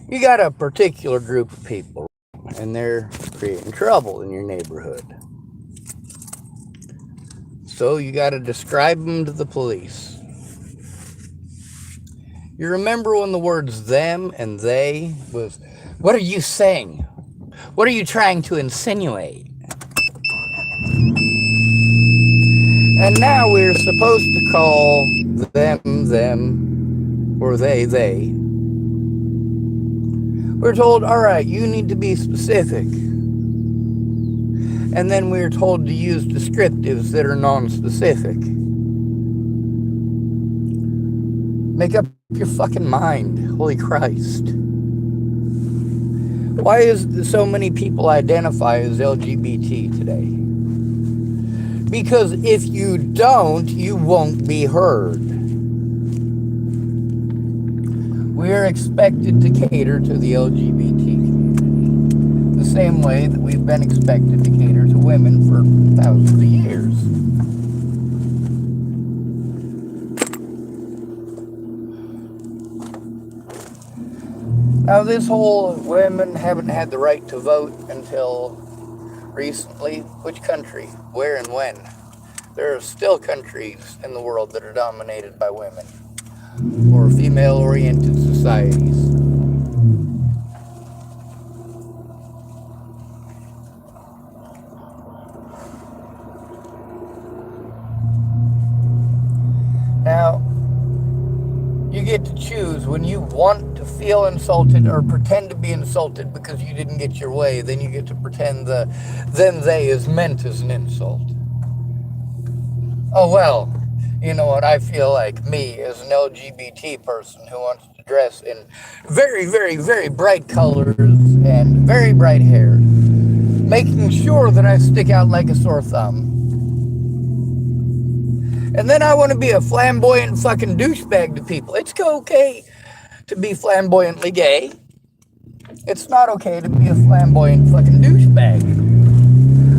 You got a particular group of people, and they're creating trouble in your neighborhood. So you got to describe them to the police. You remember when the words them and they was, what are you saying? What are you trying to insinuate? And now we're supposed to call them, or they. We're told, all right, you need to be specific. And then we're told to use descriptives that are non-specific. Make up your fucking mind. Holy Christ. Why is so many people identify as LGBT today? Because if you don't, you won't be heard. We are expected to cater to the LGBT community the same way that we've been expected to cater to women for thousands of years. Now, this whole women haven't had the right to vote until recently. Which country? Where and when? There are still countries in the world that are dominated by women or female-oriented societies. Now, you get to choose when you want to feel insulted or pretend to be insulted because you didn't get your way, then you get to pretend the them they is meant as an insult. Oh, well, you know what, I feel like me as an LGBT person who wants to dress in very, very, very bright colors and very bright hair, making sure that I stick out like a sore thumb. And then I want to be a flamboyant fucking douchebag to people. It's okay to be flamboyantly gay. It's not okay to be a flamboyant fucking douchebag.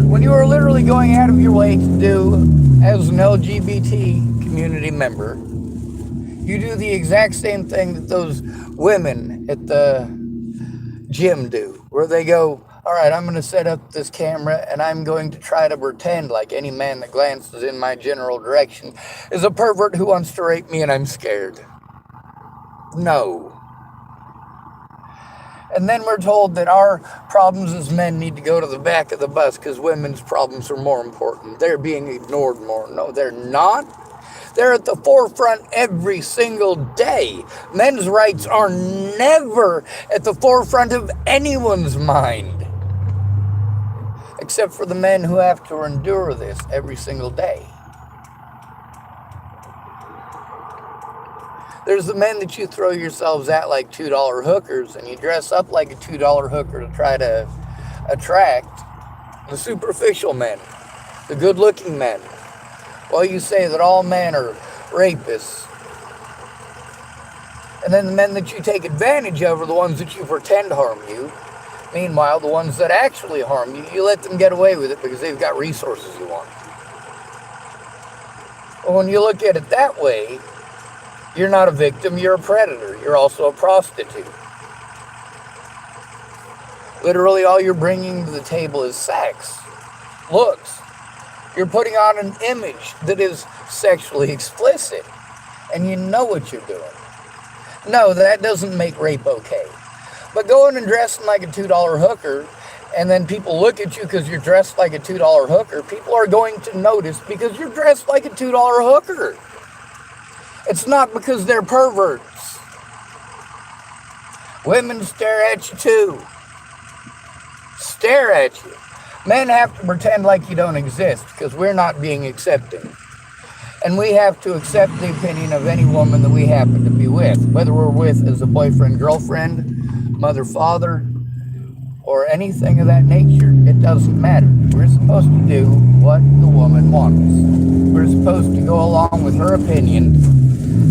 When you are literally going out of your way to do, as an LGBT community member, you do the exact same thing that those women at the gym do, where they go, all right, I'm going to set up this camera and I'm going to try to pretend like any man that glances in my general direction is a pervert who wants to rape me and I'm scared. No. And then we're told that our problems as men need to go to the back of the bus because women's problems are more important. They're being ignored more. No, they're not. They're at the forefront every single day. Men's rights are never at the forefront of anyone's mind. Except for the men who have to endure this every single day. There's the men that you throw yourselves at like $2 hookers and you dress up like a $2 hooker to try to attract the superficial men, the good-looking men. While you say that all men are rapists. And then the men that you take advantage of are the ones that you pretend harm you. Meanwhile, the ones that actually harm you, you let them get away with it because they've got resources you want. Well, when you look at it that way, you're not a victim, you're a predator. You're also a prostitute. Literally, all you're bringing to the table is sex, looks. You're putting on an image that is sexually explicit, and you know what you're doing. No, that doesn't make rape okay. But going and dressing like a $2 hooker, and then people look at you because you're dressed like a $2 hooker, people are going to notice because you're dressed like a $2 hooker. It's not because they're perverts. Women stare at you too. Stare at you. Men have to pretend like you don't exist because we're not being accepting. And we have to accept the opinion of any woman that we happen to be with, whether we're with as a boyfriend, girlfriend, mother, father, or anything of that nature. It doesn't matter. We're supposed to do what the woman wants. We're supposed to go along with her opinion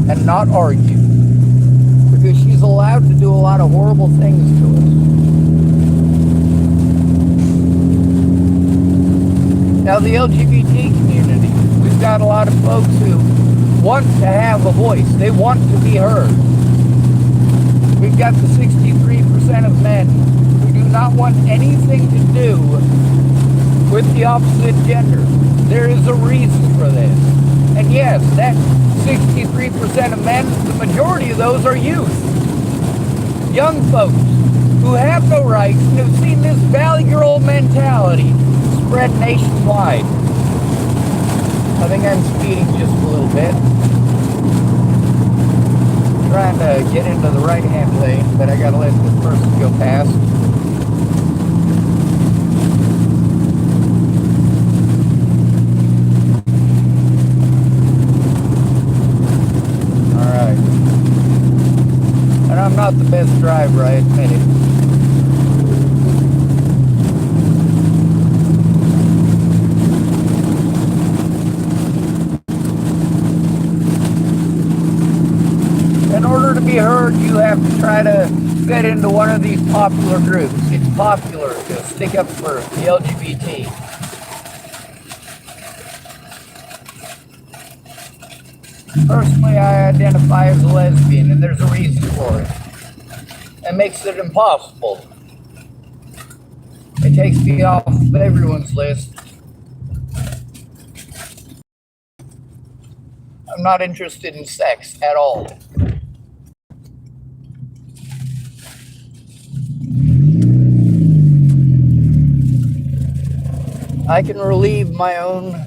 and not argue, because she's allowed to do a lot of horrible things to us. Now, the LGBT community, we've got a lot of folks who want to have a voice. They want to be heard. We've got the 63% 63% of men who do not want anything to do with the opposite gender. There is a reason for this. And yes, that 63% of men, the majority of those are youth. Young folks who have no rights and have seen this valley girl mentality spread nationwide. I think I'm speeding just a little bit. Trying to get into the right-hand lane, but I gotta let this person go past. Alright. And I'm not the best driver, I admit it. In order to be heard, you have to try to fit into one of these popular groups. It's popular to stick up for the LGBT. Personally, I identify as a lesbian, and there's a reason for it. It makes it impossible. It takes me off of everyone's list. I'm not interested in sex at all. I can relieve my own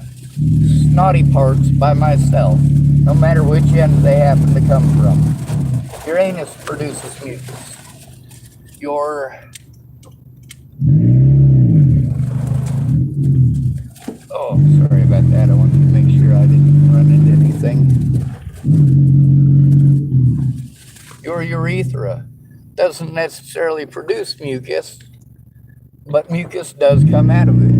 snotty parts by myself, no matter which end they happen to come from. Your anus produces mucus. Oh, sorry about that. I wanted to make sure I didn't run into anything. Your urethra doesn't necessarily produce mucus, but mucus does come out of it.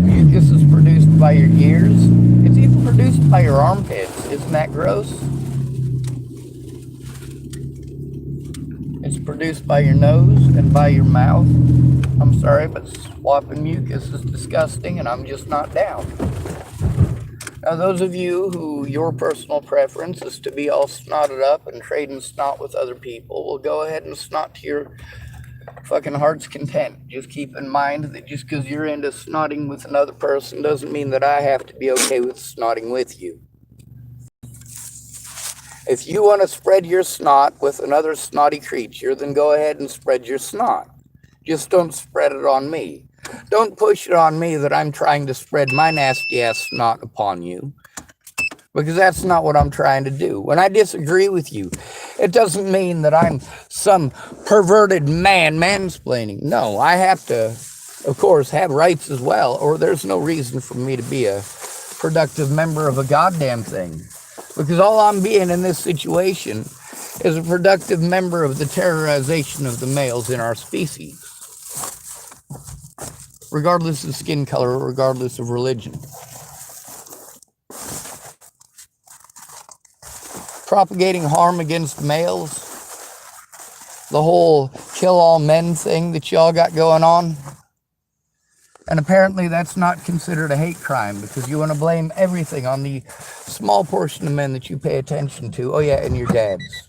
Mucus is produced by your ears. It's even produced by your armpits. Isn't that gross? It's produced by your nose and by your mouth. I'm sorry, but swapping mucus is disgusting, and I'm just not down. Now, those of you who your personal preference is to be all snotted up and trading snot with other people, will go ahead and snot to your fucking heart's content. Just keep in mind that just because you're into snotting with another person doesn't mean that I have to be okay with snotting with you. If you want to spread your snot with another snotty creature, then go ahead and spread your snot. Just don't spread it on me. Don't push it on me that I'm trying to spread my nasty ass snot upon you, because that's not what I'm trying to do. When I disagree with you, it doesn't mean that I'm some perverted man mansplaining. No, I have to, of course, have rights as well, or there's no reason for me to be a productive member of a goddamn thing. Because all I'm being in this situation is a productive member of the terrorization of the males in our species. Regardless of skin color, regardless of religion. Propagating harm against males. The whole kill all men thing that y'all got going on. And apparently that's not considered a hate crime, because you want to blame everything on the small portion of men that you pay attention to. Oh yeah, and your dads.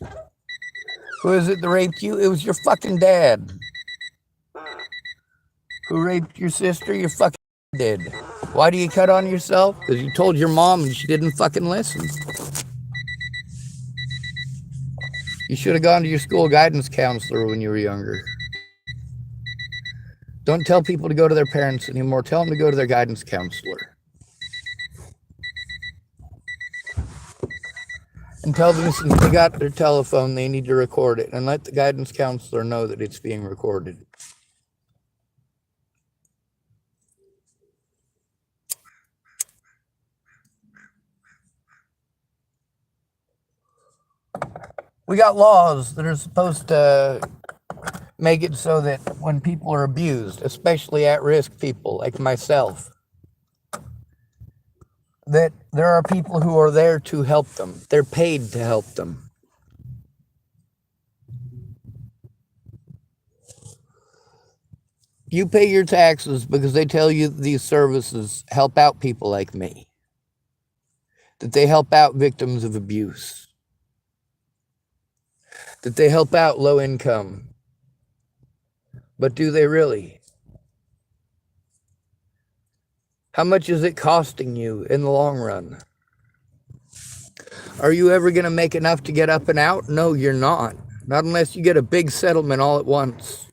Who is it that raped you? It was your fucking dad. Who raped your sister? Your fucking did. Why do you cut on yourself? Because you told your mom and she didn't fucking listen. You should have gone to your school guidance counselor when you were younger. Don't tell people to go to their parents anymore. Tell them to go to their guidance counselor. And tell them since they got their telephone, they need to record it. And let the guidance counselor know that it's being recorded. We got laws that are supposed to make it so that when people are abused, especially at-risk people like myself, that there are people who are there to help them. They're paid to help them. You pay your taxes because they tell you these services help out people like me, that they help out victims of abuse. that they help out low income. But do they really? How much is it costing you in the long run? Are you ever going to make enough to get up and out? No, you're not. Not unless you get a big settlement all at once.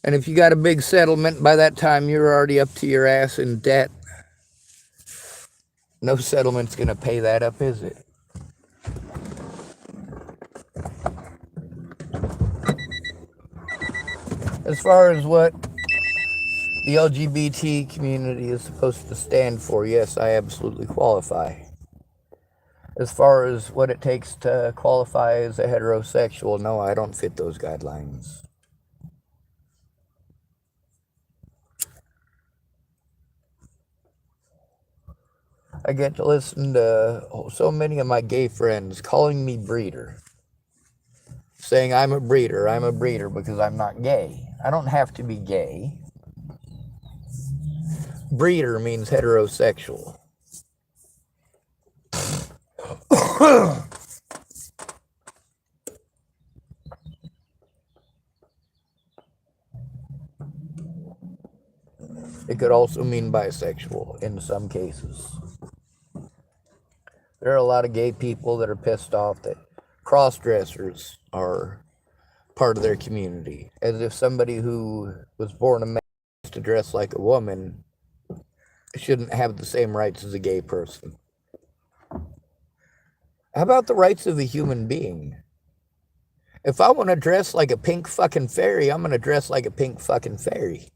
And if you got a big settlement, by that time you're already up to your ass in debt. No settlement's going to pay that up, is it? As far as what the LGBT community is supposed to stand for, yes, I absolutely qualify. As far as what it takes to qualify as a heterosexual, no, I don't fit those guidelines. I get to listen to so many of my gay friends calling me breeder. Saying I'm a breeder because I'm not gay. I don't have to be gay. Breeder means heterosexual. It could also mean bisexual in some cases. There are a lot of gay people that are pissed off that cross-dressers are part of their community, as if somebody who was born a man to dress like a woman shouldn't have the same rights as a gay person. How about the rights of a human being? If I want to dress like a pink fucking fairy, I'm going to dress like a pink fucking fairy.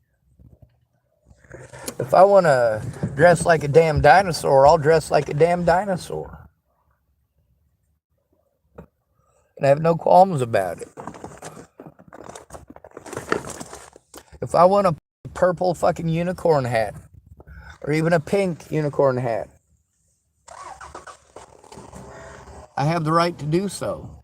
If I want to dress like a damn dinosaur, I'll dress like a damn dinosaur. And I have no qualms about it. If I want a purple fucking unicorn hat, or even a pink unicorn hat, I have the right to do so.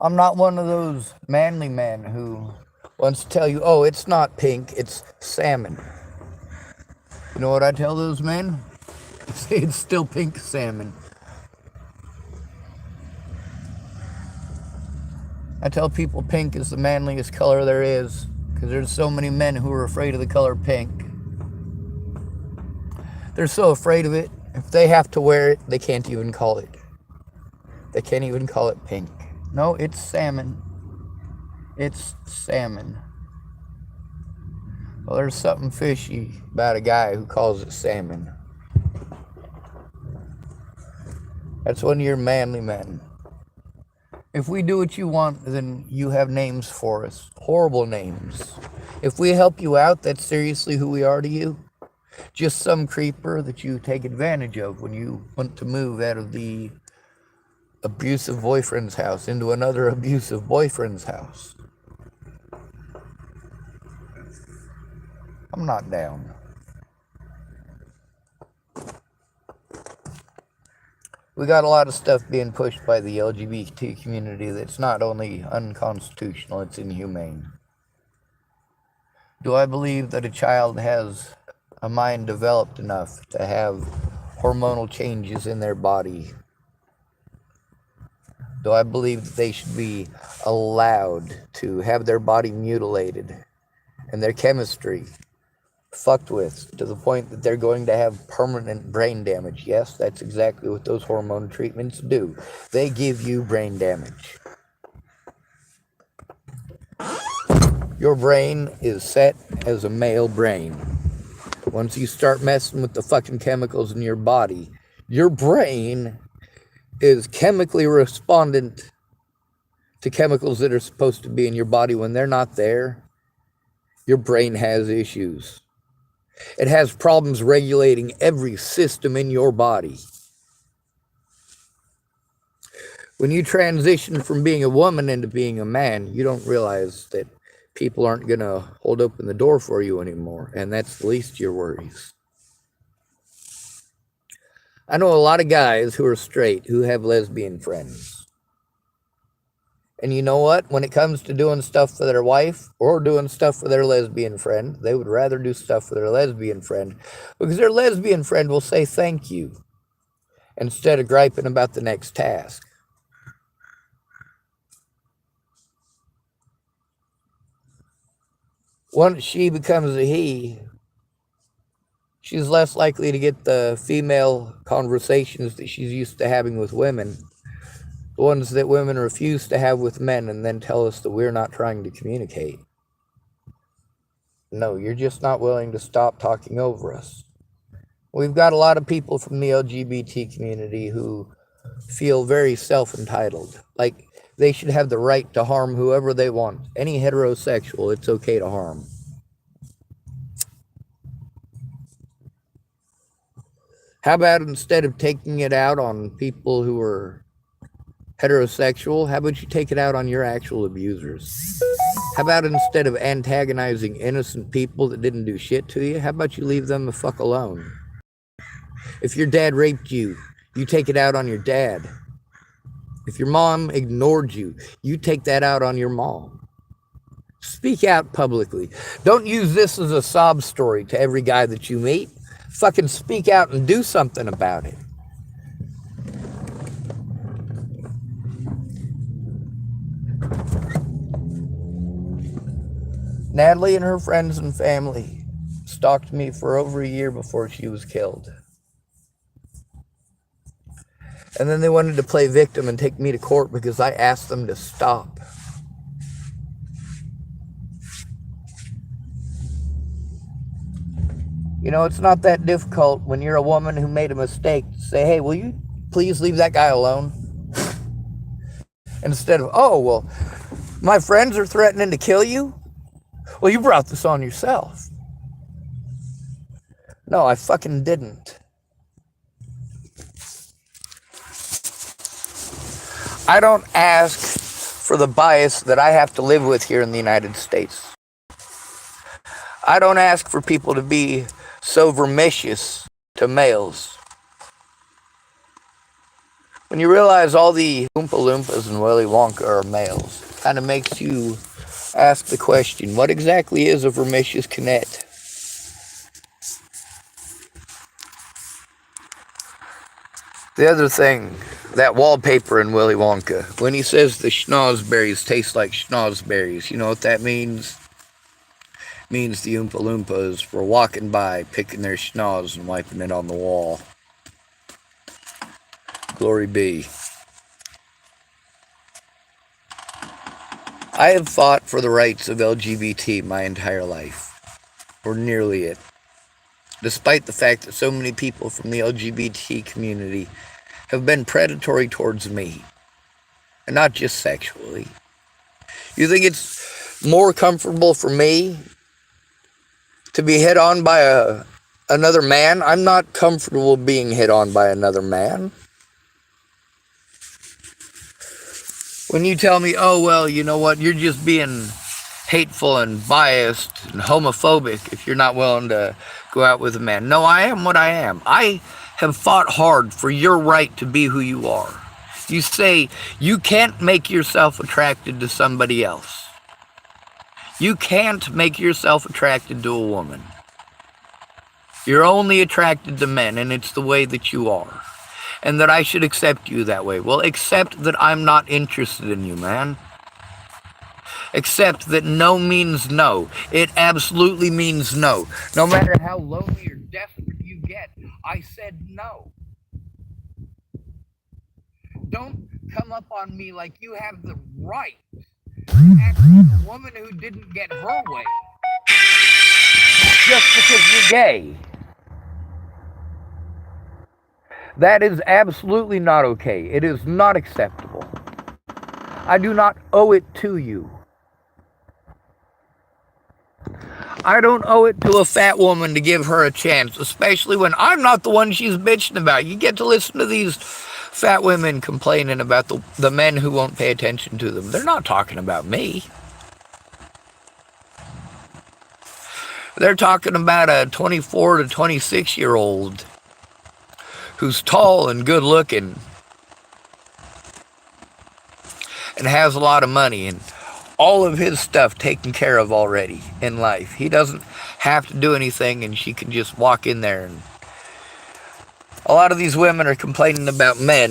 I'm not one of those manly men who wants to tell you, oh, it's not pink, it's salmon. You know what I tell those men? I say it's still pink salmon. I tell people pink is the manliest color there is, because there's so many men who are afraid of the color pink. They're so afraid of it, if they have to wear it, they can't even call it. They can't even call it pink. No, it's salmon. It's salmon. Well, there's something fishy about a guy who calls it salmon. That's one of your manly men. If we do what you want, then you have names for us. Horrible names. If we help you out, that's seriously who we are to you. Just some creeper that you take advantage of when you want to move out of the abusive boyfriend's house into another abusive boyfriend's house. I'm not down. We got a lot of stuff being pushed by the LGBT community that's not only unconstitutional, it's inhumane. Do I believe that a child has a mind developed enough to have hormonal changes in their body? Do I believe that they should be allowed to have their body mutilated and their chemistry fucked with to the point that they're going to have permanent brain damage? Yes, that's exactly what those hormone treatments do. They give you brain damage. Your brain is set as a male brain. Once you start messing with the fucking chemicals in your body, your brain is chemically respondent to chemicals that are supposed to be in your body. When they're not there, your brain has issues. It has problems regulating every system in your body. When you transition from being a woman into being a man, you don't realize that people aren't going to hold open the door for you anymore, and that's the least of your worries. I know a lot of guys who are straight who have lesbian friends. And you know what? When it comes to doing stuff for their wife or doing stuff for their lesbian friend, they would rather do stuff for their lesbian friend because their lesbian friend will say thank you instead of griping about the next task. Once she becomes a he, she's less likely to get the female conversations that she's used to having with women, the ones that women refuse to have with men and then tell us that we're not trying to communicate. No, you're just not willing to stop talking over us. We've got a lot of people from the LGBT community who feel very self-entitled, like they should have the right to harm whoever they want. Any heterosexual, it's okay to harm. How about instead of taking it out on people who are heterosexual, how about you take it out on your actual abusers? How about instead of antagonizing innocent people that didn't do shit to you, how about you leave them the fuck alone? If your dad raped you, you take it out on your dad. If your mom ignored you, you take that out on your mom. Speak out publicly. Don't use this as a sob story to every guy that you meet. Fucking speak out and do something about it. Natalie and her friends and family stalked me for over a year before she was killed. And then they wanted to play victim and take me to court because I asked them to stop. You know, it's not that difficult when you're a woman who made a mistake to say, hey, will you please leave that guy alone? Instead of, oh, well, my friends are threatening to kill you? Well, you brought this on yourself. No, I fucking didn't. I don't ask for the bias that I have to live with here in the United States. I don't ask for people to be so vermicious to males. When you realize all the Oompa Loompas and Willy Wonka are males, it kind of makes you ask the question, what exactly is a vermicious cadet? The other thing, that wallpaper in Willy Wonka, when he says the schnozberries taste like schnozberries, you know what that means? It means the Oompa Loompas were walking by, picking their schnoz and wiping it on the wall. Glory be. I have fought for the rights of LGBT my entire life, or nearly it, despite the fact that so many people from the LGBT community have been predatory towards me, and not just sexually. You think it's more comfortable for me to be hit on by another man? I'm not comfortable being hit on by another man. When you tell me, oh, well, you know what, you're just being hateful and biased and homophobic if you're not willing to go out with a man. No, I am what I am. I have fought hard for your right to be who you are. You say you can't make yourself attracted to somebody else. You can't make yourself attracted to a woman. You're only attracted to men, and it's the way that you are. And that I should accept you that way. Well, accept that I'm not interested in you, man. Accept that no means no. It absolutely means no. No matter how lonely or desperate you get, I said no. Don't come up on me like you have the right to act like a woman who didn't get her way just because you're gay. That is absolutely not okay. It is not acceptable. I do not owe it to you. I don't owe it to a fat woman to give her a chance, especially when I'm not the one she's bitching about. You get to listen to these fat women complaining about the men who won't pay attention to them. They're not talking about me. They're talking about a 24 to 26-year-old who's tall and good looking and has a lot of money and all of his stuff taken care of already in life. He doesn't have to do anything, and she can just walk in there. And a lot of these women are complaining about men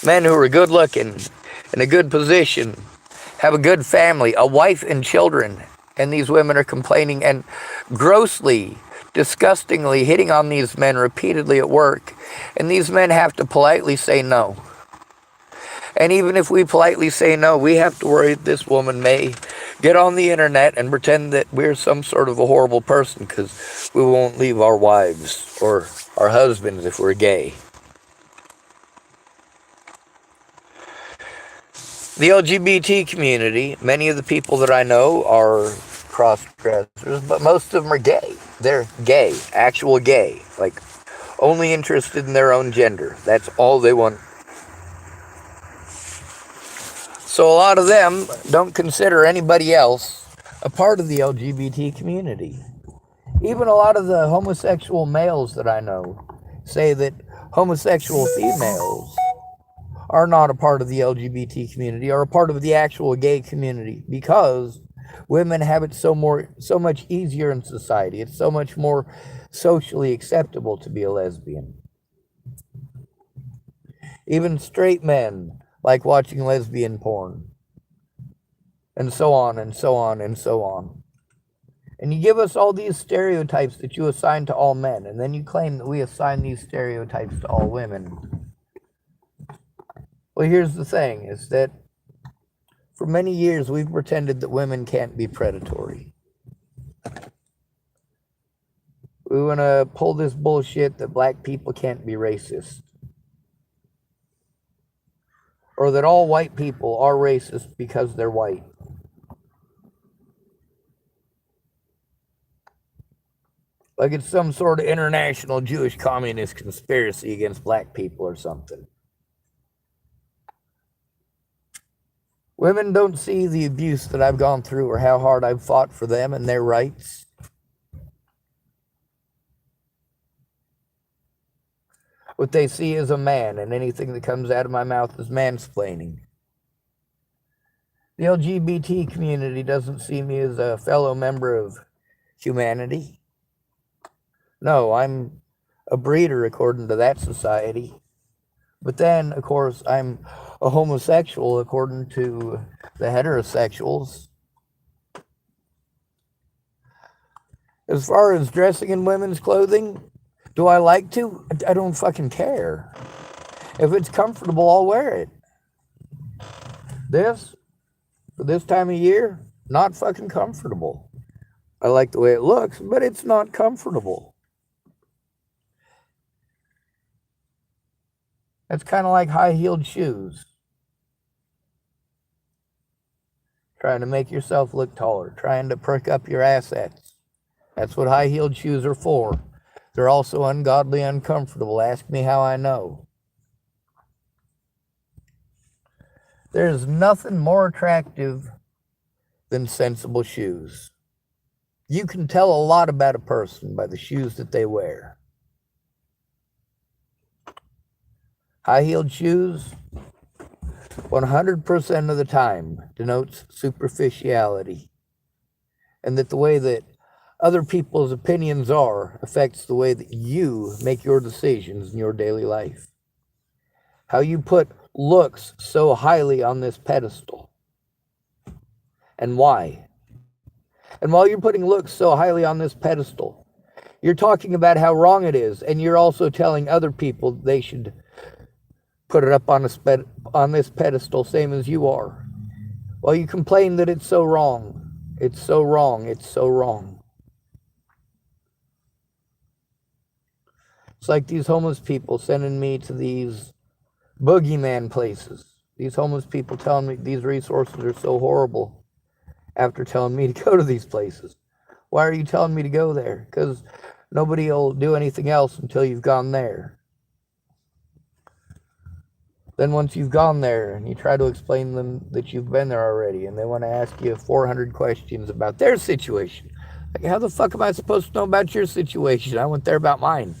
who are good looking, in a good position, have a good family, a wife and children. And these women are complaining and grossly, disgustingly hitting on these men repeatedly at work. And these men have to politely say no. And even if we politely say no, we have to worry that this woman may get on the internet and pretend that we're some sort of a horrible person because we won't leave our wives or our husbands if we're gay. The LGBT community, many of the people that I know are cross-dressers, but most of them are gay. They're gay, actual gay, like only interested in their own gender. That's all they want. So a lot of them don't consider anybody else a part of the LGBT community. Even a lot of the homosexual males that I know say that homosexual females are not a part of the LGBT community or a part of the actual gay community because women have it so much easier in society. It's so much more socially acceptable to be a lesbian. Even straight men like watching lesbian porn, and so on and so on and so on. And you give us all these stereotypes that you assign to all men, and then you claim that we assign these stereotypes to all women. Well, here's the thing, is that for many years we've pretended that women can't be predatory. We want to pull this bullshit that black people can't be racist. Or that all white people are racist because they're white. Like it's some sort of international Jewish communist conspiracy against black people or something. Women don't see the abuse that I've gone through or how hard I've fought for them and their rights. What they see is a man, and anything that comes out of my mouth is mansplaining. The LGBT community doesn't see me as a fellow member of humanity. No, I'm a breeder according to that society. But then, of course, I'm a homosexual according to the heterosexuals. As far as dressing in women's clothing, do I like to? I don't fucking care. If it's comfortable, I'll wear it. For this time of year, not fucking comfortable. I like the way it looks, but it's not comfortable. It's kind of like high-heeled shoes. Trying to make yourself look taller, trying to perk up your assets. That's what high-heeled shoes are for. They're also ungodly uncomfortable. Ask me how I know. There's nothing more attractive than sensible shoes. You can tell a lot about a person by the shoes that they wear. High-heeled shoes, 100% of the time, denotes superficiality. And that the way that other people's opinions affects the way that you make your decisions in your daily life. How you put looks so highly on this pedestal. And why? And while you're putting looks so highly on this pedestal, you're talking about how wrong it is, and you're also telling other people they should put it up on this pedestal, same as you are. While you complain that it's so wrong. It's so wrong. It's so wrong. It's like these homeless people sending me to these boogeyman places. These homeless people telling me these resources are so horrible after telling me to go to these places. Why are you telling me to go there? Because nobody will do anything else until you've gone there. Then once you've gone there and you try to explain to them that you've been there already and they want to ask you 400 questions about their situation. Like, how the fuck am I supposed to know about your situation? I went there about mine.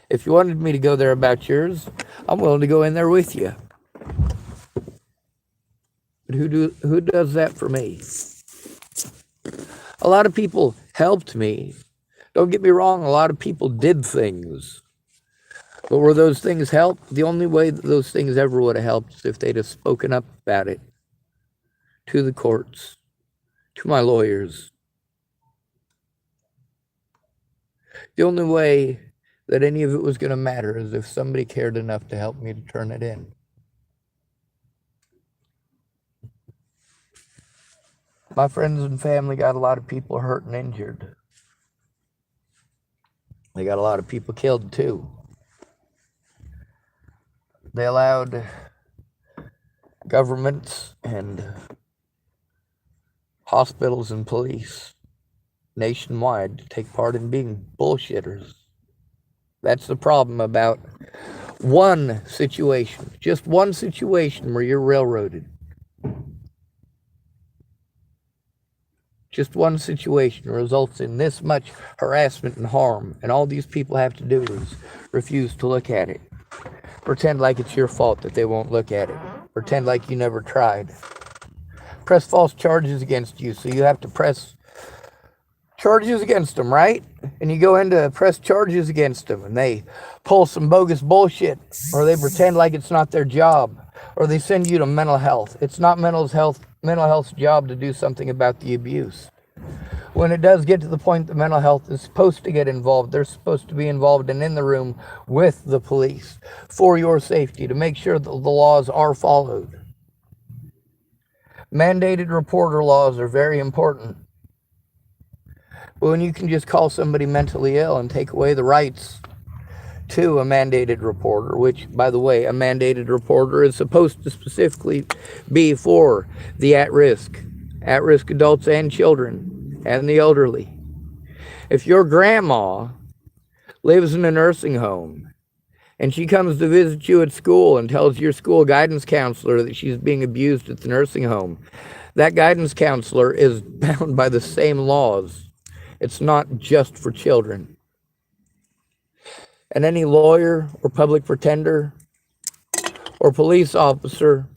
If you wanted me to go there about yours, I'm willing to go in there with you. who does that for me? A lot of people helped me. Don't get me wrong, a lot of people did things. But were those things helped? The only way that those things ever would have helped is if they'd have spoken up about it to the courts, to my lawyers. The only way that any of it was going to matter is if somebody cared enough to help me to turn it in. My friends and family got a lot of people hurt and injured. They got a lot of people killed too. They allowed governments and hospitals and police nationwide to take part in being bullshitters. That's the problem about one situation, just one situation where you're railroaded. Just one situation results in this much harassment and harm, and all these people have to do is refuse to look at it. Pretend like it's your fault that they won't look at it. Pretend like you never tried. Press false charges against you, so you have to press charges against them, right? And you go in to press charges against them, and they pull some bogus bullshit, or they pretend like it's not their job, or they send you to mental health. It's not mental health's job to do something about the abuse. When it does get to the point that mental health is supposed to get involved, they're supposed to be involved and in the room with the police for your safety, to make sure that the laws are followed. Mandated reporter laws are very important. But when you can just call somebody mentally ill and take away the rights to a mandated reporter, which, by the way, a mandated reporter is supposed to specifically be for the at-risk adults and children and the elderly. If your grandma lives in a nursing home and she comes to visit you at school and tells your school guidance counselor that she's being abused at the nursing home, that guidance counselor is bound by the same laws. It's not just for children. And any lawyer or public pretender or police officer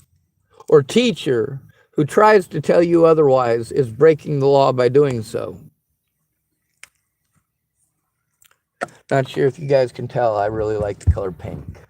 or teacher who tries to tell you otherwise is breaking the law by doing so. Not sure if you guys can tell, I really like the color pink.